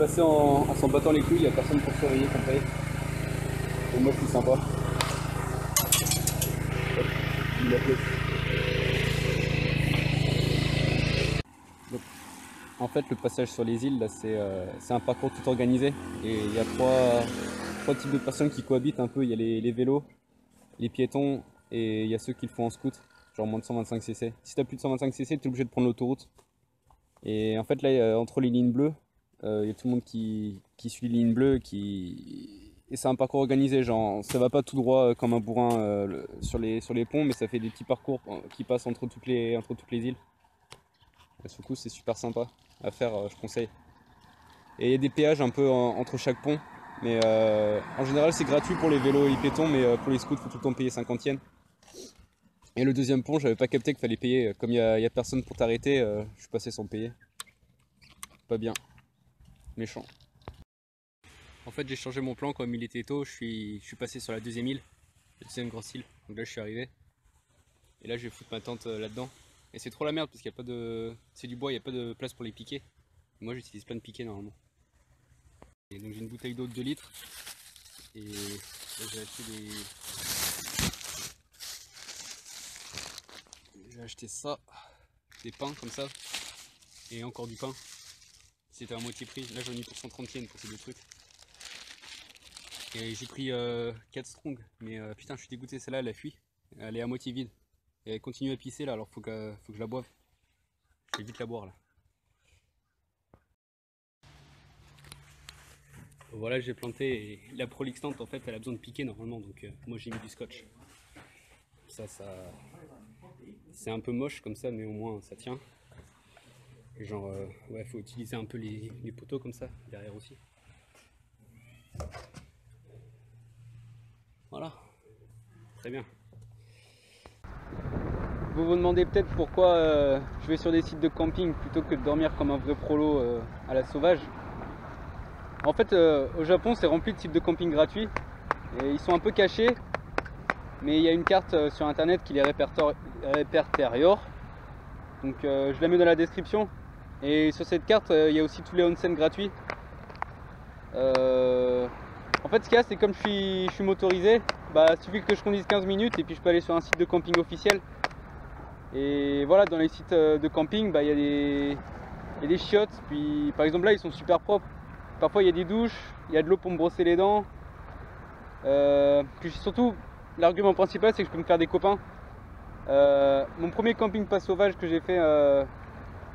passer en s'en battant les couilles, il n'y a personne pour surveiller qu'on paye. Et moi je suis sympa. Hop, il a fait. Donc, en fait le passage sur les îles là c'est un parcours tout organisé. Et il y a trois types de personnes qui cohabitent un peu. Il y a les vélos, les piétons et il y a ceux qui le font en scoot. Genre moins de 125 cc. Si t'as plus de 125 cc, t'es obligé de prendre l'autoroute. Et en fait là, entre les lignes bleues, il y a tout le monde qui suit les lignes bleues, et c'est un parcours organisé, genre ça va pas tout droit comme un bourrin sur les ponts, mais ça fait des petits parcours qui passent entre toutes les îles. Et du coup c'est super sympa à faire, je conseille. Et il y a des péages un peu entre chaque pont, mais en général c'est gratuit pour les vélos et les piétons, mais pour les scouts faut tout le temps payer 50 yens. Et le deuxième pont, j'avais pas capté qu'il fallait payer. Comme il y a personne pour t'arrêter, je suis passé sans payer. Pas bien. Méchant. En fait, j'ai changé mon plan comme il était tôt. Je suis passé sur la deuxième île, la deuxième grosse île. Donc là, je suis arrivé. Et là, je vais foutre ma tente là-dedans. Et c'est trop la merde parce qu'il n'y a pas de. C'est du bois, il n'y a pas de place pour les piquets. Et moi, j'utilise plein de piquets normalement. Et donc, j'ai une bouteille d'eau de 2 litres. Et là, j'ai acheté des. J'ai acheté ça, des pains comme ça, et encore du pain. C'était à moitié prix. Là j'en ai pour 130 yens pour ces deux trucs. Et j'ai pris 4 strong, mais putain je suis dégoûté, celle-là elle a fui. Elle est à moitié vide. Et elle continue à pisser là, alors faut que je la boive. Je vais vite la boire là. Voilà, j'ai planté, et la prolixtante en fait elle a besoin de piquer normalement, donc moi j'ai mis du scotch. Ça c'est un peu moche comme ça, mais au moins ça tient. Genre ouais, faut utiliser un peu les poteaux comme ça derrière aussi. Voilà, très bien. Vous vous demandez peut-être pourquoi je vais sur des sites de camping plutôt que de dormir comme un vrai prolo à la sauvage. En fait, au Japon, c'est rempli de sites de camping gratuits. Et ils sont un peu cachés, mais il y a une carte sur internet qui les répertorie. Donc je la mets dans la description. Et sur cette carte, il y a aussi tous les onsen gratuits. En fait, ce qu'il y a, c'est comme je suis motorisé, bah, il suffit que je conduise 15 minutes et puis je peux aller sur un site de camping officiel. Et voilà, dans les sites de camping, bah, il y a des chiottes. Puis par exemple là, ils sont super propres. Parfois, il y a des douches, il y a de l'eau pour me brosser les dents. Puis surtout, l'argument principal, c'est que je peux me faire des copains. Mon premier camping pas sauvage que j'ai fait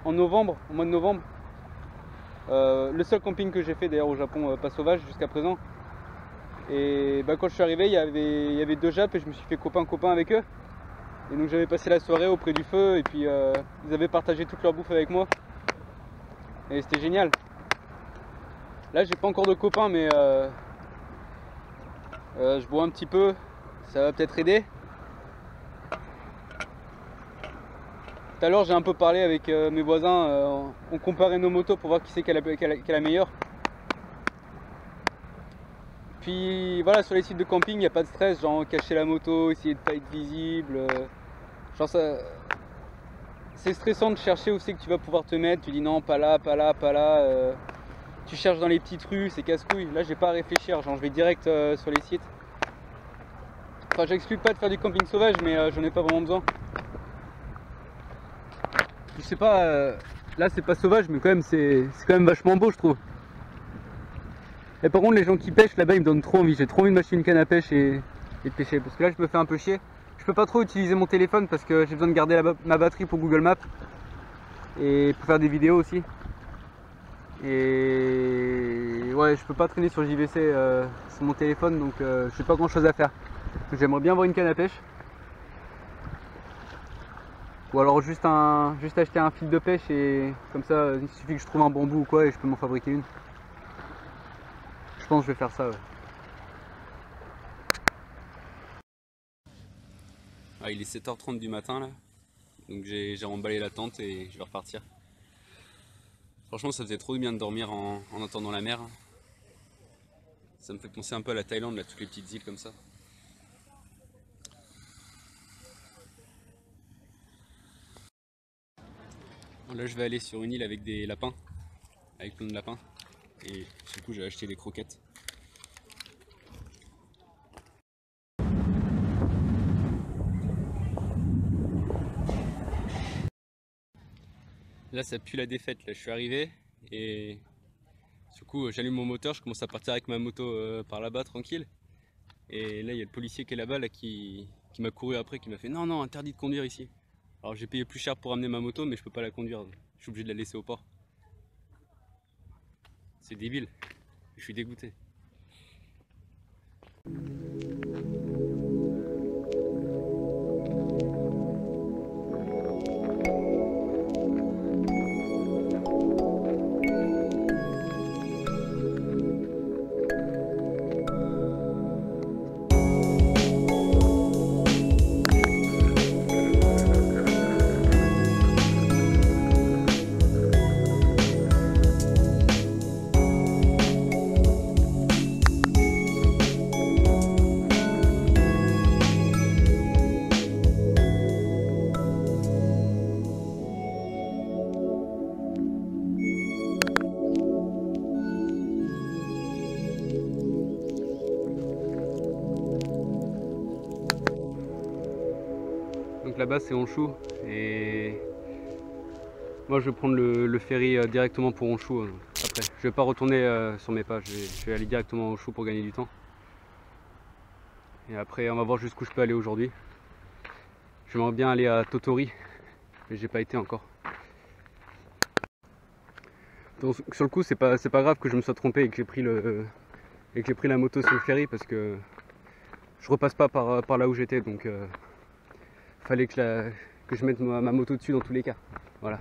en novembre, au mois de novembre, le seul camping que j'ai fait d'ailleurs au Japon pas sauvage jusqu'à présent. Et bah, quand je suis arrivé, il y avait 2 Japs et je me suis fait copain avec eux. Et donc j'avais passé la soirée auprès du feu et puis ils avaient partagé toute leur bouffe avec moi. Et c'était génial. Là j'ai pas encore de copains, mais je bois un petit peu, ça va peut-être aider. Tout à l'heure j'ai un peu parlé avec mes voisins, on comparait nos motos pour voir qui c'est qui a la meilleure. Puis voilà, sur les sites de camping il n'y a pas de stress, genre cacher la moto, essayer de pas être visible. Genre ça, c'est stressant de chercher où c'est que tu vas pouvoir te mettre, tu dis non pas là, pas là, pas là. Tu cherches dans les petites rues, c'est casse-couille. Là j'ai pas à réfléchir, genre je vais direct sur les sites. Enfin j'exclus pas de faire du camping sauvage, mais j'en ai pas vraiment besoin. Je sais pas, là c'est pas sauvage mais quand même c'est quand même vachement beau je trouve. Et par contre les gens qui pêchent là-bas ils me donnent trop envie, j'ai trop envie de m'acheter une canne à pêche et de pêcher. Parce que là je me fais un peu chier. Je peux pas trop utiliser mon téléphone parce que j'ai besoin de garder ma batterie pour Google Maps. Et pour faire des vidéos aussi. Et ouais, je peux pas traîner sur JVC sur mon téléphone, donc j'ai pas grand chose à faire. J'aimerais bien avoir une canne à pêche. Ou alors juste acheter un fil de pêche et comme ça il suffit que je trouve un bambou ou quoi et je peux m'en fabriquer une. Je pense que je vais faire ça, ouais. Ah, il est 7h30 du matin là, donc j'ai remballé la tente et je vais repartir. Franchement ça faisait trop du bien de dormir en entendant la mer. Ça me fait penser un peu à la Thaïlande, là, toutes les petites îles comme ça. Là je vais aller sur une île avec des lapins, avec plein de lapins. et du coup j'ai acheté des croquettes. Là ça pue la défaite, là je suis arrivé et du coup j'allume mon moteur, je commence à partir avec ma moto par là-bas tranquille. Et là il y a le policier qui est là-bas là, qui m'a couru après, qui m'a fait non interdit de conduire ici. Alors j'ai payé plus cher pour amener ma moto mais je peux pas la conduire, je suis obligé de la laisser au port. C'est débile, je suis dégoûté. Donc là-bas c'est Honshū et moi je vais prendre le ferry directement pour Honshū après. Je vais pas retourner sur mes pas, je vais aller directement à Honshū pour gagner du temps. Et après on va voir jusqu'où je peux aller aujourd'hui. J'aimerais bien aller à Tottori, mais j'ai pas été encore. Donc, sur le coup c'est pas grave que je me sois trompé et que j'ai pris la moto sur le ferry parce que je repasse pas par là où j'étais, donc fallait que je mette ma moto dessus dans tous les cas. Voilà.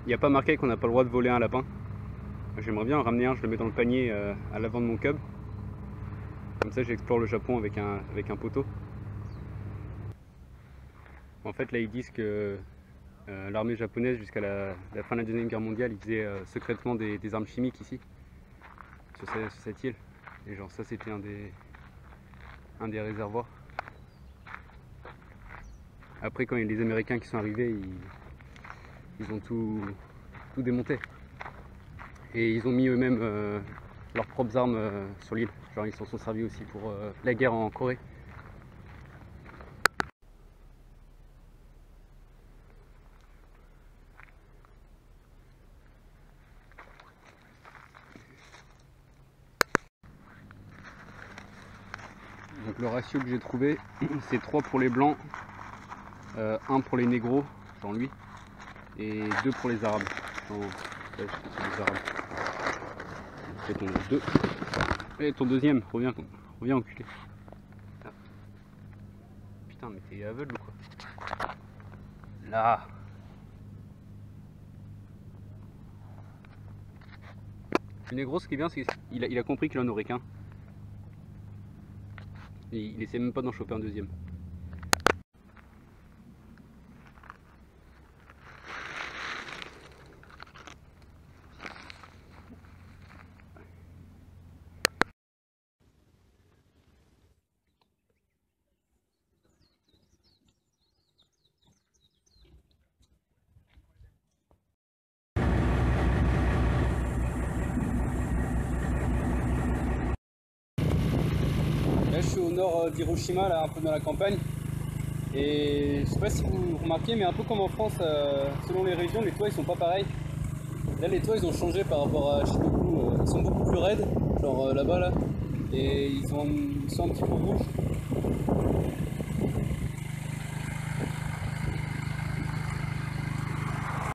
Il n'y a pas marqué qu'on n'a pas le droit de voler un lapin. J'aimerais bien en ramener un, je le mets dans le panier à l'avant de mon cub. Comme ça j'explore le Japon avec un poteau. En fait là ils disent que l'armée japonaise jusqu'à la fin de la Deuxième Guerre mondiale ils faisaient secrètement des armes chimiques ici, sur cette île. Et genre ça c'était un des réservoirs. Après quand il y a les Américains qui sont arrivés, ils ont tout démonté. Et ils ont mis eux-mêmes leurs propres armes sur l'île. Genre ils s'en sont servis aussi pour la guerre en Corée. Donc le ratio que j'ai trouvé, c'est 3 pour les blancs, 1 pour les négros, genre lui, et 2 pour les arabes. Genre, ouais, c'est les arabes. C'est ton 2. Et ton deuxième, reviens enculé. Ah. Putain mais t'es aveugle ou quoi? Là. Le négro, ce qui est bien, c'est qu'il a compris qu'il en aurait qu'un. Et il essaie même pas d'en choper un deuxième. Là je suis au nord d'Hiroshima, là un peu dans la campagne. Et je sais pas si vous remarquez, mais un peu comme en France, selon les régions, les toits ils sont pas pareils. Là les toits ils ont changé par rapport à Shikoku, ils sont beaucoup plus raides, genre là-bas là. Et ils sont un petit peu rouges.